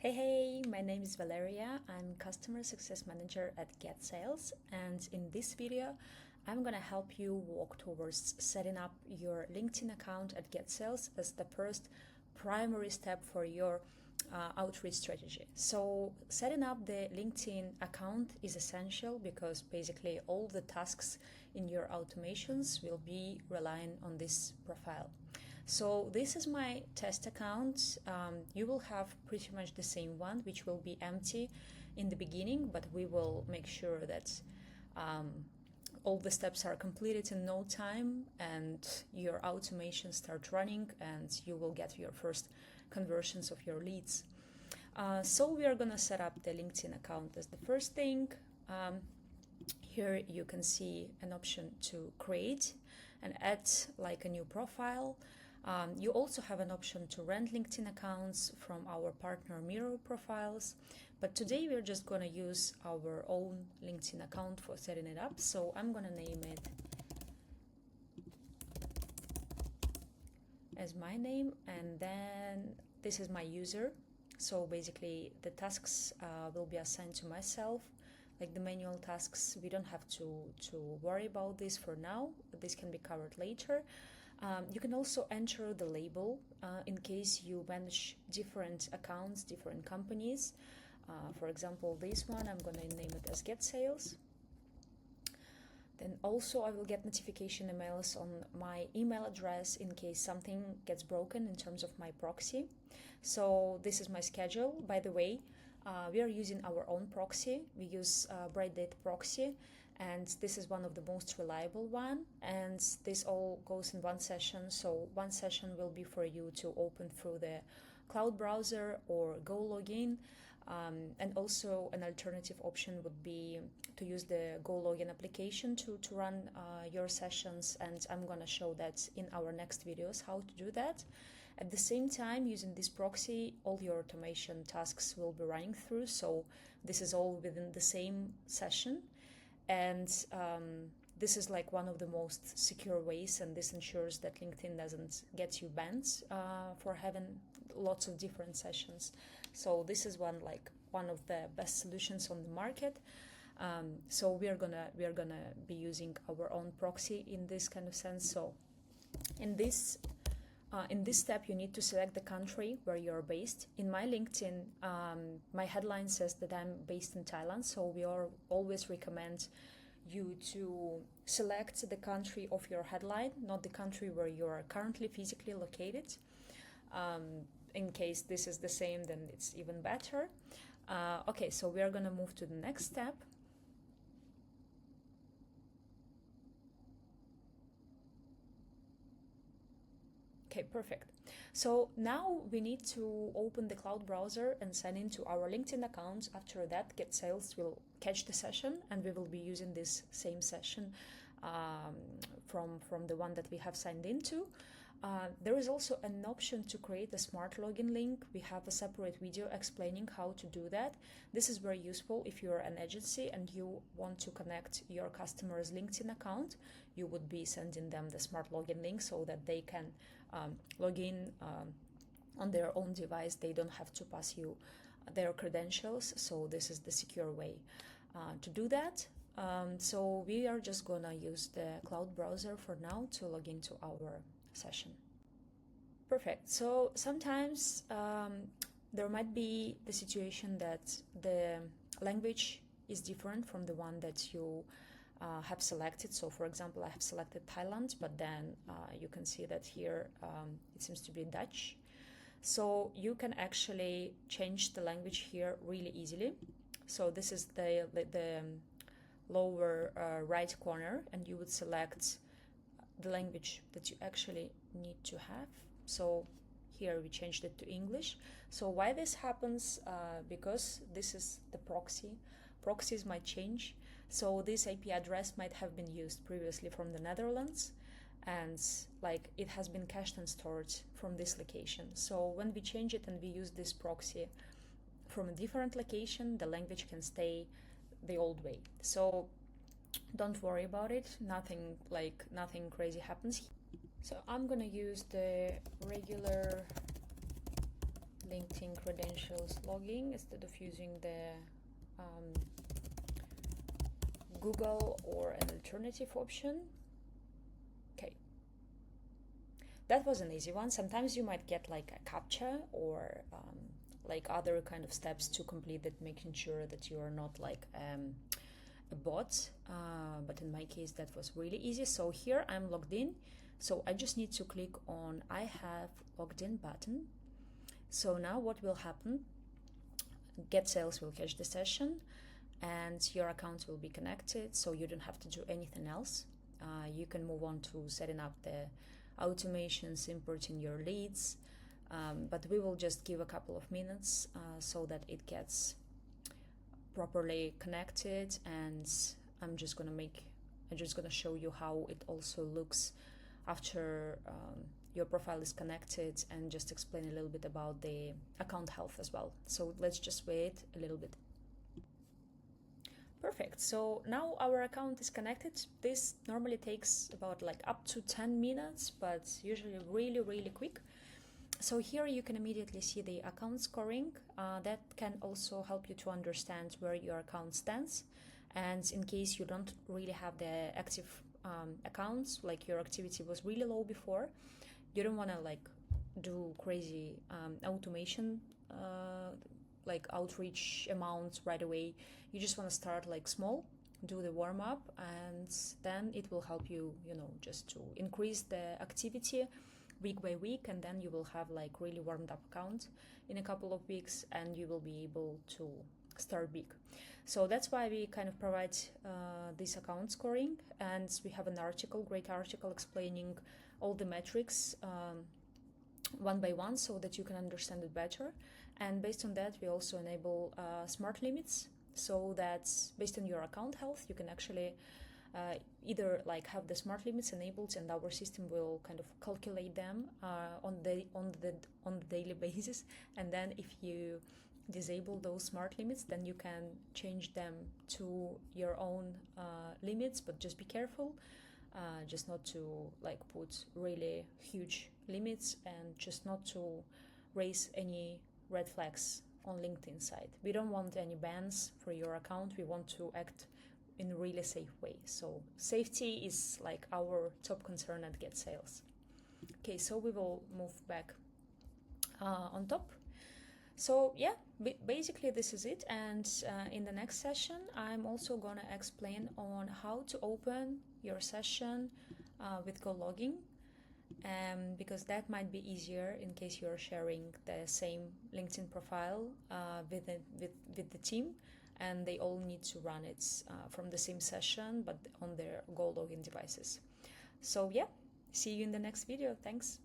Hey, my name is Valeria. I'm Customer Success Manager at GetSales, and in this video, I'm gonna help you walk towards setting up your LinkedIn account at GetSales as the first primary step for your outreach strategy. So setting up the LinkedIn account is essential because basically all the tasks in your automations will be relying on this profile. So this is my test account. You will have pretty much the same one, which will be empty in the beginning, but we will make sure that all the steps are completed in no time and your automation starts running and you will get your first conversions of your leads. So we are gonna set up the LinkedIn account as the first thing. Here you can see an option to create and add like a new profile. You also have an option to rent LinkedIn accounts from our partner Mirror Profiles, but today we're just going to use our own LinkedIn account for setting it up. So I'm going to name it as my name, and then this is my user. So basically the tasks will be assigned to myself, like the manual tasks. We don't have to worry about this for now. This can be covered later. You can also enter the label in case you manage different accounts, different companies. For example, this one, I'm going to name it as GetSales. Then also I will get notification emails on my email address in case something gets broken in terms of my proxy. So this is my schedule. By the way, we are using our own proxy. We use Bright Data Proxy, and this is one of the most reliable one, and this all goes in one session. So one session will be for you to open through the cloud browser or go log in, and also an alternative option would be to use the go login application to run your sessions, and I'm gonna show that in our next videos how to do that. At the same time, using this proxy, all your automation tasks will be running through, so this is all within the same session. And this is like one of the most secure ways, and this ensures that LinkedIn doesn't get you banned for having lots of different sessions. So this is one of the best solutions on the market. So we are gonna be using our own proxy in this kind of sense. So in this step, you need to select the country where you're based. In my LinkedIn, my headline says that I'm based in Thailand, so we always recommend you to select the country of your headline, not the country where you are currently physically located. In case this is the same, then it's even better. Okay, so we are going to move to the next step. Okay, perfect. So now we need to open the cloud browser and sign into our LinkedIn account. After that, GetSales will catch the session, and we will be using this same session from the one that we have signed into. There is also an option to create a smart login link. We have a separate video explaining how to do that. This is very useful if you're an agency and you want to connect your customer's LinkedIn account. You would be sending them the smart login link so that they can log in on their own device. They don't have to pass you their credentials. So this is the secure way to do that. So we are just gonna use the cloud browser for now to log into our session. Perfect. So sometimes there might be the situation that the language is different from the one that you have selected. So for example, I have selected Thailand, but then you can see that here it seems to be Dutch. So you can actually change the language here really easily. So this is the lower right corner, and you would select the language that you actually need to have. So here we changed it to English. So why this happens? Because this is the proxy. Proxies might change. So this IP address might have been used previously from the Netherlands, and like it has been cached and stored from this location. So when we change it and we use this proxy from a different location, the language can stay the old way. So don't worry about it. Nothing crazy happens. So I'm gonna use the regular LinkedIn credentials logging instead of using the Google or an alternative option. Okay, that was an easy one. Sometimes you might get like a CAPTCHA or like other kind of steps to complete that, making sure that you are not like a bot, but in my case that was really easy. So here I'm logged in, so I just need to click on I have logged in button. So now what will happen, GetSales will catch the session and your account will be connected, so you don't have to do anything else. You can move on to setting up the automations, importing your leads, but we will just give a couple of minutes so that it gets properly connected, and I'm just gonna show you how it also looks after your profile is connected, and just explain a little bit about the account health as well. So let's just wait a little bit. Perfect. So now our account is connected. This normally takes about like up to 10 minutes, but usually really, really quick. So here you can immediately see the account scoring. That can also help you to understand where your account stands. And in case you don't really have the active accounts, like your activity was really low before, you don't want to like do crazy automation like outreach amounts right away. You just want to start like small, do the warm up, and then it will help you, just to increase the activity week by week, and then you will have like really warmed up account in a couple of weeks, and you will be able to start big. So that's why we kind of provide this account scoring, and we have an great article explaining all the metrics one by one so that you can understand it better. And based on that, we also enable smart limits, so that based on your account health, you can actually either like have the smart limits enabled, and our system will kind of calculate them on the daily basis. And then if you disable those smart limits, then you can change them to your own limits, but just be careful. Just not to like put really huge limits, and just not to raise any red flags on LinkedIn side. We don't want any bans for your account. We want to act in a really safe way. So safety is like our top concern at GetSales. Okay, so we will move back on top. So yeah, basically this is it. And in the next session, I'm also gonna explain on how to open your session with GoLogging, because that might be easier in case you're sharing the same LinkedIn profile with the team, and they all need to run it from the same session but on their GoLogging devices. So yeah, see you in the next video. Thanks.